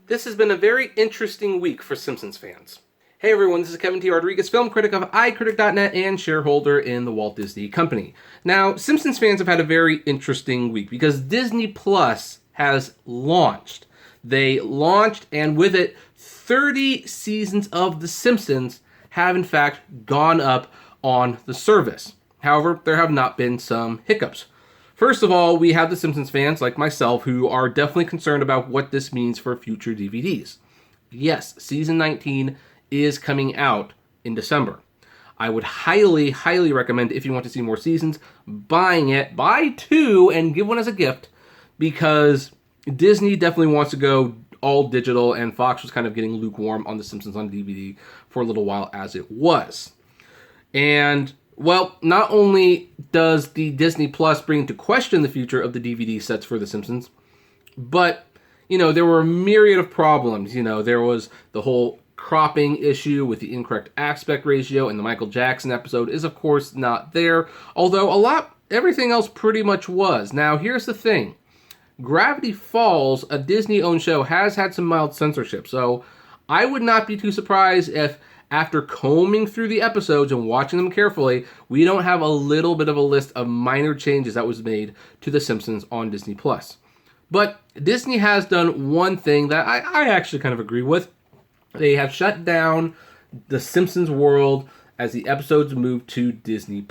This has been a very interesting week for Simpsons fans. Hey everyone, this is Kevin T. Rodriguez, film critic of iCritic.net and shareholder in the Walt Disney Company. Now, Simpsons fans have had a very interesting week because Disney Plus has launched. They launched, and with it, 30 seasons of The Simpsons have in fact gone up on the service. However, there have not been some hiccups. First of all, we have the Simpsons fans, like myself, who are definitely concerned about what this means for future DVDs. Yes, season 19 is coming out in December. I would highly, highly recommend, if you want to see more seasons, buying it. Buy 2 and give one as a gift, because Disney definitely wants to go all digital, and Fox was kind of getting lukewarm on The Simpsons on DVD for a little while as it was. And well, not only does the Disney Plus bring into question the future of the DVD sets for The Simpsons, but, there were a myriad of problems. There was the whole cropping issue with the incorrect aspect ratio, and the Michael Jackson episode is, of course, not there, although everything else pretty much was. Now, here's the thing. Gravity Falls, a Disney-owned show, has had some mild censorship, so I would not be too surprised if, after combing through the episodes and watching them carefully, we don't have a little bit of a list of minor changes that was made to The Simpsons on Disney+. But Disney has done one thing that I actually kind of agree with. They have shut down The Simpsons World as the episodes move to Disney+.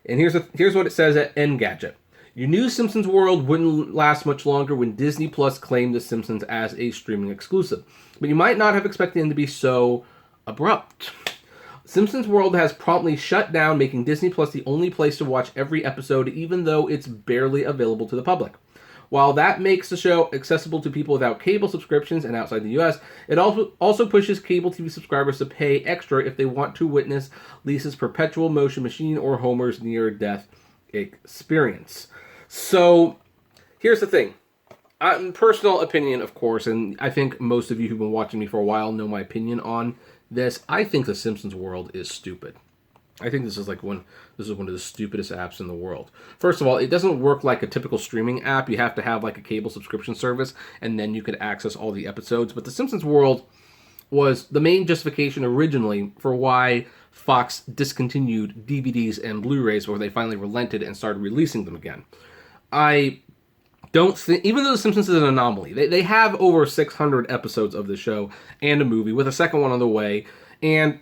And here's what it says at Engadget. You knew Simpsons World wouldn't last much longer when Disney Plus claimed The Simpsons as a streaming exclusive, but you might not have expected them to be so abrupt. Simpsons World has promptly shut down, making Disney Plus the only place to watch every episode, even though it's barely available to the public. While that makes the show accessible to people without cable subscriptions and outside the US, it also pushes cable TV subscribers to pay extra if they want to witness Lisa's perpetual motion machine or Homer's near-death experience. So, here's the thing. Personal opinion, of course, and I think most of you who've been watching me for a while know my opinion on this. I think The Simpsons World is stupid. I think this is one of the stupidest apps in the world. First of all, it doesn't work like a typical streaming app. You have to have a cable subscription service, and then you could access all the episodes. But The Simpsons World was the main justification originally for why Fox discontinued DVDs and Blu-rays, where they finally relented and started releasing them again. I don't think, even though The Simpsons is an anomaly, they have over 600 episodes of the show and a movie, with a second one on the way, and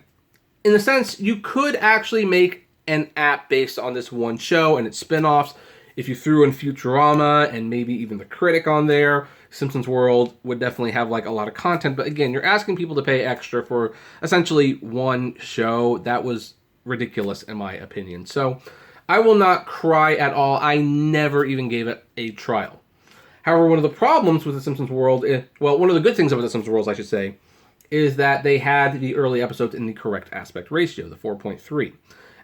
in a sense, you could actually make an app based on this one show and its spin-offs. If you threw in Futurama and maybe even The Critic on there, Simpsons World would definitely have a lot of content, but again, you're asking people to pay extra for essentially one show. That was ridiculous in my opinion. So I will not cry at all. I never even gave it a trial. However, one of the problems with The Simpsons World, one of the good things about The Simpsons World, I should say, is that they had the early episodes in the correct aspect ratio, the 4.3,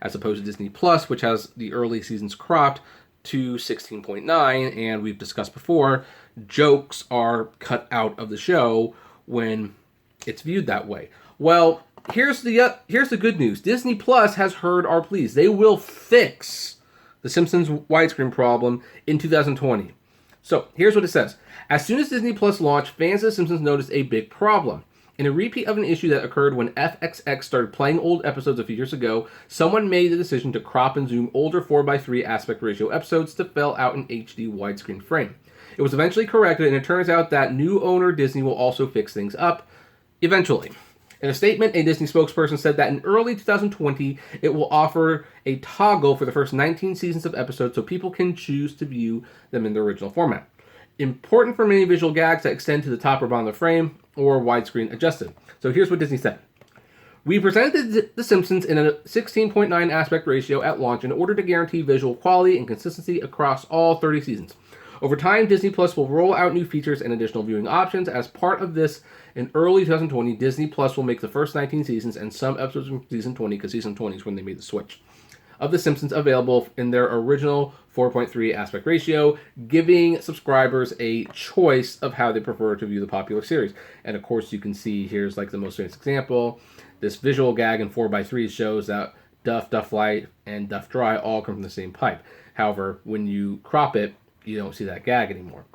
as opposed to Disney Plus, which has the early seasons cropped to 16.9, and we've discussed before, jokes are cut out of the show when it's viewed that way. Well, here's the good news. Disney Plus has heard our pleas. They will fix the Simpsons widescreen problem in 2020. So, here's what it says. As soon as Disney Plus launched, fans of The Simpsons noticed a big problem. In a repeat of an issue that occurred when FXX started playing old episodes a few years ago, someone made the decision to crop and zoom older 4:3 aspect ratio episodes to fill out an HD widescreen frame. It was eventually corrected, and it turns out that new owner Disney will also fix things up, eventually. In a statement, a Disney spokesperson said that in early 2020, it will offer a toggle for the first 19 seasons of episodes so people can choose to view them in their original format. Important for many visual gags that extend to the top or bottom of the frame, or widescreen adjusted. So here's what Disney said. We presented The Simpsons in a 16.9 aspect ratio at launch in order to guarantee visual quality and consistency across all 30 seasons. Over time, Disney Plus will roll out new features and additional viewing options. As part of this, in early 2020, Disney Plus will make the first 19 seasons and some episodes from season 20, because season 20 is when they made the switch, of The Simpsons available in their original 4.3 aspect ratio, giving subscribers a choice of how they prefer to view the popular series. And of course, you can see here's the most famous example. This visual gag in 4:3 shows that Duff, Duff Light, and Duff Dry all come from the same pipe. However, when you crop it, you don't see that gag anymore.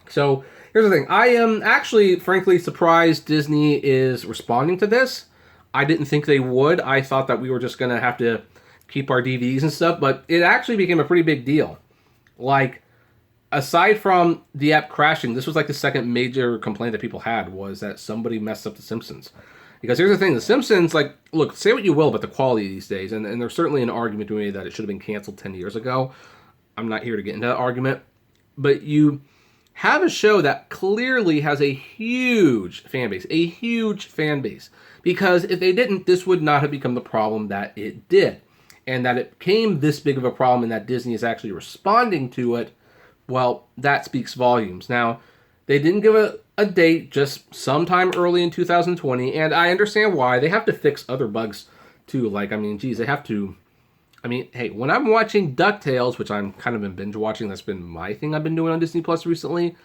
So here's the thing. I am actually, frankly, surprised Disney is responding to this. I didn't think they would. I thought that we were just going to have to keep our DVDs and stuff, but it actually became a pretty big deal. Like, aside from the app crashing, this was like the second major complaint that people had, was that somebody messed up The Simpsons. Because here's the thing, The Simpsons, like, look, say what you will about the quality these days, and there's certainly an argument to me that it should have been canceled 10 years ago. I'm not here to get into that argument. But you have a show that clearly has a huge fan base. A huge fan base. Because if they didn't, this would not have become the problem that it did. And that it became this big of a problem and that Disney is actually responding to it, well, that speaks volumes. Now, they didn't give a date, just sometime early in 2020, and I understand why. They have to fix other bugs, too. Like, I mean, geez, they have to... I mean, hey, when I'm watching DuckTales, which I'm kind of been binge watching, that's been my thing I've been doing on Disney Plus recently,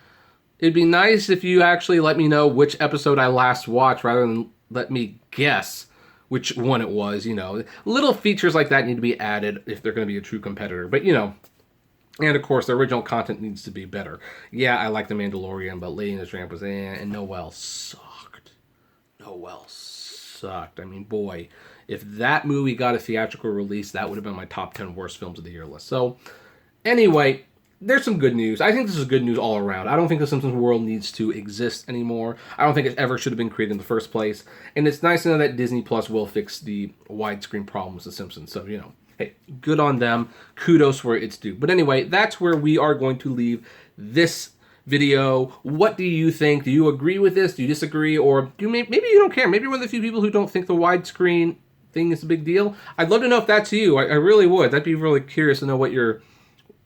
it'd be nice if you actually let me know which episode I last watched rather than let me guess which one it was, you know. Little features like that need to be added if they're going to be a true competitor. But, you know, and of course, the original content needs to be better. Yeah, I like The Mandalorian, but Lady and the Tramp was and Noelle sucked. Noelle sucked. I mean, boy, if that movie got a theatrical release, that would have been my top 10 worst films of the year list. So, anyway, there's some good news. I think this is good news all around. I don't think the Simpsons world needs to exist anymore. I don't think it ever should have been created in the first place. And it's nice to know that Disney Plus will fix the widescreen problems of The Simpsons. So, you know, hey, good on them. Kudos where it's due. But anyway, that's where we are going to leave this video. What do you think? Do you agree with this? Do you disagree? Or do maybe you don't care? Maybe you're one of the few people who don't think the widescreen thing is a big deal. I'd love to know if that's you. I really would. I'd be really curious to know what your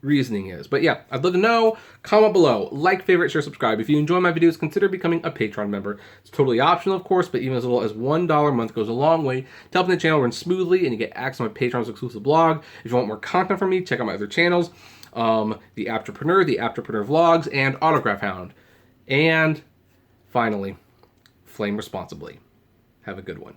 reasoning is. But yeah, I'd love to know. Comment below. Like, favorite, share, subscribe. If you enjoy my videos, consider becoming a Patreon member. It's totally optional, of course, but even as little as $1 a month goes a long way to helping the channel run smoothly, and you get access to my Patreon's exclusive blog. If you want more content from me, check out my other channels, the Apptrepreneur, the Apptrepreneur Vlogs, and Autograph Hound. And finally, flame responsibly. Have a good one.